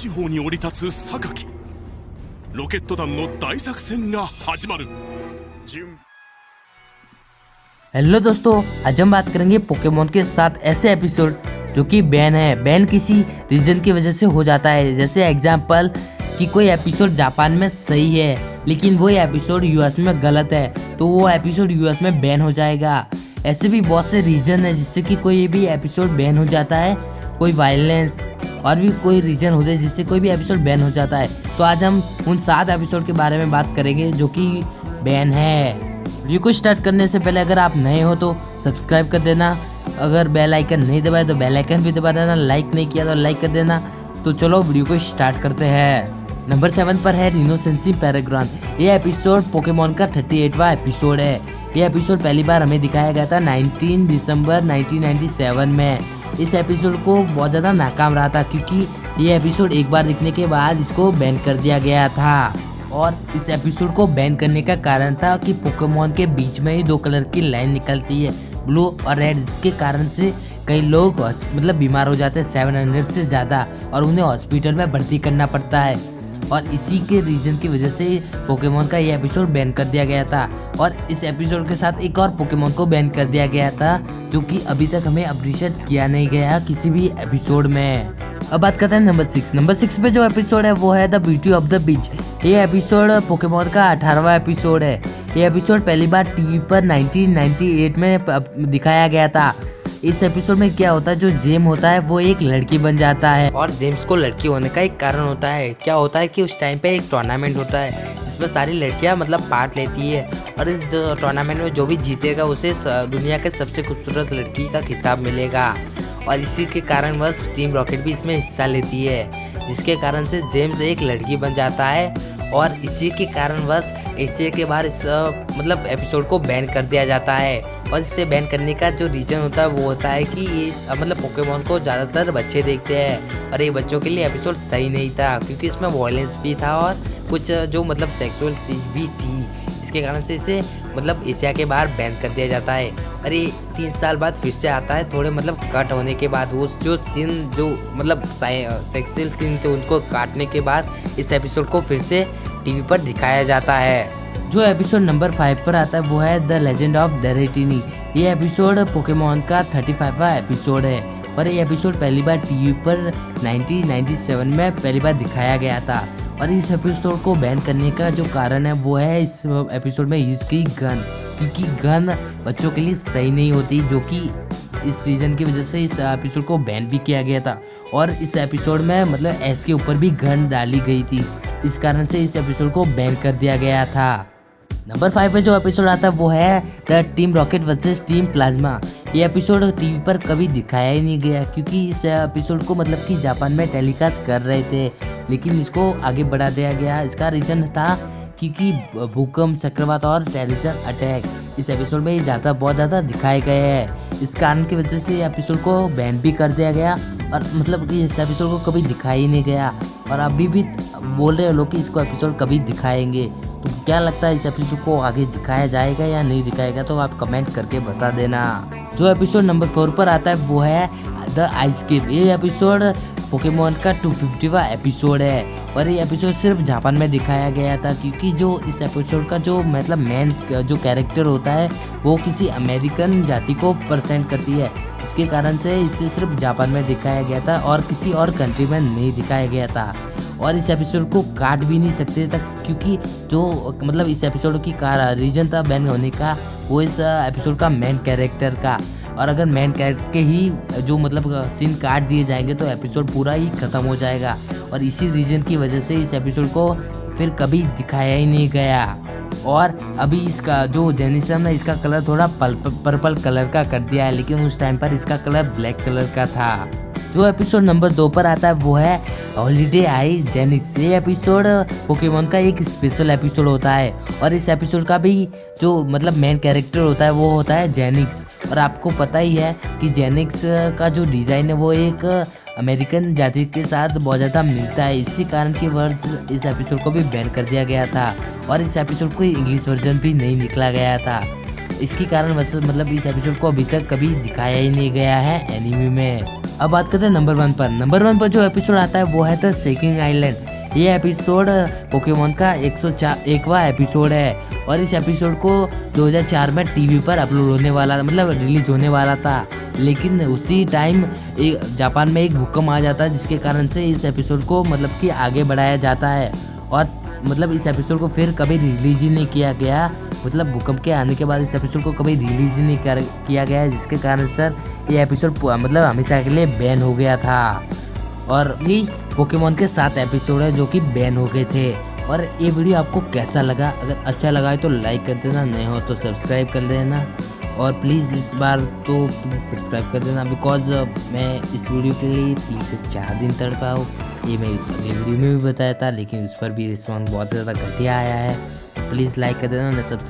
地方に降り立つ榊、ロケット団の大作戦が始まる。हेलो दोस्तों, आज हम बात करेंगे पोकेमोन के 7 ऐसे एपिसोड जो कि बैन है। बैन किसी रीजन की वजह से हो जाता है, जैसे एग्जांपल कि कोई एपिसोड जापान में सही है लेकिन वो एपिसोड यूएस में गलत है तो वो एपिसोड यूएस में बैन हो जाएगा। ऐसे भी बहुत से रीजन है जिससे कि कोई भी एपिसोड बैन हो जाता है, कोई वायलेंस और भी कोई रीजन होते हैं जिससे कोई भी एपिसोड बैन हो जाता है। तो आज हम उन 7 एपिसोड के बारे में बात करेंगे जो कि बैन है। वीडियो को स्टार्ट करने से पहले अगर आप नए हो तो सब्सक्राइब कर देना, अगर बेल आइकन नहीं दबाए तो बेल आइकन भी दबा देना, लाइक नहीं किया तो लाइक कर देना। तो चलो वीडियो को स्टार्ट करते हैं। नंबर 7 पर है रिनोसेंसी पैराग्रॉन। ये एपिसोड पोकेमोन का 38वां एपिसोड है। ये एपिसोड पहली बार हमें दिखाया गया था 19 दिसंबर 1997 में। इस एपिसोड को बहुत ज़्यादा नाकाम रहा था क्योंकि ये एपिसोड एक बार दिखने के बाद इसको बैन कर दिया गया था। और इस एपिसोड को बैन करने का कारण था कि पोकेमोन के बीच में ही 2 कलर की लाइन निकलती है, ब्लू और रेड, जिसके कारण से कई लोग बीमार हो जाते हैं 700 से ज़्यादा और उन्हें हॉस्पिटल में भर्ती करना पड़ता है। और इसी के रीजन की वजह से पोकेमोन का ये एपिसोड बैन कर दिया गया था। और इस एपिसोड के साथ एक और पोकेमोन को बैन कर दिया गया था जो कि अभी तक हमें अप्रिशिएट किया नहीं गया किसी भी एपिसोड में। अब बात करते हैं नंबर 6। नंबर 6 पे जो एपिसोड है वो है the beauty of the beach. ये एपिसोड पोकेमोन का 18वां एपिसोड है। ये एपिसोड पहली बार टीवी पर 1998 में दिखाया गया था। इस एपिसोड में क्या होता है, जो जेम होता है वो एक लड़की बन जाता है और जेम्स को लड़की होने का एक कारण होता है। क्या होता है कि उस टाइम पे एक टूर्नामेंट होता है जिसमें सारी लड़कियां पार्ट लेती है और इस टूर्नामेंट में जो भी जीतेगा उसे दुनिया के सबसे खूबसूरत लड़की का खिताब मिलेगा। और इसी के कारण बस टीम रॉकेट भी इसमें हिस्सा लेती है, जिसके कारण से जेम्स एक लड़की बन जाता है। और इसी के कारण बस एशिया के बाहर इस एपिसोड को बैन कर दिया जाता है। और इससे बैन करने का जो रीज़न होता है वो होता है कि ये पोकेमोन को ज़्यादातर बच्चे देखते हैं और ये बच्चों के लिए एपिसोड सही नहीं था क्योंकि इसमें वायलेंस भी था और कुछ जो सेक्सुअल चीज़ भी थी, जिसके कारण से इसे एशिया के बाहर बैन कर दिया जाता है। और ये 3 साल बाद फिर से आता है, थोड़े कट होने के बाद वो जो सीन जो सेक्सुअल सीन थे उनको काटने के बाद इस एपिसोड को फिर से टीवी पर दिखाया जाता है। जो एपिसोड नंबर 5 पर आता है वो है द लेजेंड ऑफ डेरेटिनी। ये एपिसोड पोकेमोन का 35वां एपिसोड है और ये एपिसोड पहली बार टीवी पर 1997 में पहली बार दिखाया गया था। और इस एपिसोड को बैन करने का जो कारण है वो है इस एपिसोड में यूज की गन, क्योंकि गन बच्चों के लिए सही नहीं होती, जो कि इस रीजन की वजह से इस एपिसोड को बैन भी किया गया था। और इस एपिसोड में एस के ऊपर भी गन डाली गई थी, इस कारण से इस एपिसोड को बैन कर दिया गया था। नंबर 5 पे जो एपिसोड आता है वो है the team rocket versus team plasma. ये एपिसोड टीवी पर कभी दिखाया ही नहीं गया क्योंकि इस एपिसोड को कि जापान में टेलीकास्ट कर रहे थे, लेकिन इसको आगे बढ़ा दिया गया। इसका रीज़न था क्योंकि भूकंप, चक्रवात और टेररिज्म अटैक इस एपिसोड में बहुत ज़्यादा दिखाए गए हैं। इस कारण की वजह से एपिसोड को बैन भी कर दिया गया और कि इस एपिसोड को कभी दिखाया ही नहीं गया। और अभी भी बोल रहे लोग कि इसको एपिसोड कभी दिखाएंगे। तो क्या लगता है इस एपिसोड को आगे दिखाया जाएगा या नहीं दिखाएगा, तो आप कमेंट करके बता देना। जो एपिसोड नंबर 4 पर आता है वो है द आइस केव। ये एपिसोड पोकेमोन का 250वां एपिसोड है और ये एपिसोड सिर्फ जापान में दिखाया गया था क्योंकि जो इस एपिसोड का जो मेन जो कैरेक्टर होता है वो किसी अमेरिकन जाति को प्रेजेंट करती है, इसके कारण से इसे सिर्फ जापान में दिखाया गया था और किसी और कंट्री में नहीं दिखाया गया था। और इस एपिसोड को काट भी नहीं सकते था क्योंकि जो इस एपिसोड की रीजन था बैन होने का वो इस एपिसोड का मेन कैरेक्टर का। और अगर मेन कैरेक्टर के ही जो सीन काट दिए जाएंगे तो एपिसोड पूरा ही ख़त्म हो जाएगा। और इसी रीजन की वजह से इस एपिसोड को फिर कभी दिखाया ही नहीं गया। और अभी इसका जो जेनिसम है इसका कलर थोड़ा पर्पल कलर का कर दिया है, लेकिन उस टाइम पर इसका कलर ब्लैक कलर का था। जो एपिसोड नंबर 2 पर आता है वो है हॉलीडे आई जेनिक्स। ये एपिसोड पोकेमोन का एक स्पेशल एपिसोड होता है और इस एपिसोड का भी जो मेन कैरेक्टर होता है वो होता है जेनिक्स। और आपको पता ही है कि जेनिक्स का जो डिज़ाइन है वो एक अमेरिकन जाति के साथ बहुत ज़्यादा मिलता है, इसी कारण की वर्ड इस एपिसोड को भी बैन कर दिया गया था। और इस एपिसोड को इंग्लिश वर्जन भी नहीं निकला गया था, इसके कारण इस एपिसोड को अभी तक कभी दिखाया ही नहीं गया है एनिमे में। अब बात करते हैं नंबर 1 पर। नंबर 1 पर जो एपिसोड आता है वो है द सेकिंग आइलैंड। ये एपिसोड पोकेमोन का 101वां एपिसोड है और इस एपिसोड को 2004 में टीवी पर अपलोड होने वाला, मतलब रिलीज होने वाला था। लेकिन उसी टाइम जापान में एक भूकंप आ जाता है जिसके कारण से इस एपिसोड को मतलब कि आगे बढ़ाया जाता है और मतलब इस एपिसोड को फिर कभी रिलीज ही नहीं किया गया। मतलब भूकंप के आने के बाद इस एपिसोड को कभी रिलीज ही नहीं किया गया, जिसके कारण सर ये एपिसोड मतलब हमेशा के लिए बैन हो गया था। और भी पोकेमोन के 7 एपिसोड है जो कि बैन हो गए थे। और ये वीडियो आपको कैसा लगा? अगर अच्छा लगा है तो लाइक कर देना, नए हो तो सब्सक्राइब कर देना और प्लीज़ इस बार तो प्लीज़ सब्सक्राइब कर देना, बिकॉज मैं इस वीडियो के लिए 3 से 4 दिन तड़पा हूँ। ये मैं अगले वीडियो में भी बताया था, लेकिन उस पर भी रिस्पॉन्स बहुत ज़्यादा घटिया आया है। प्लीज़ लाइक कर देना, सब्सक्राइब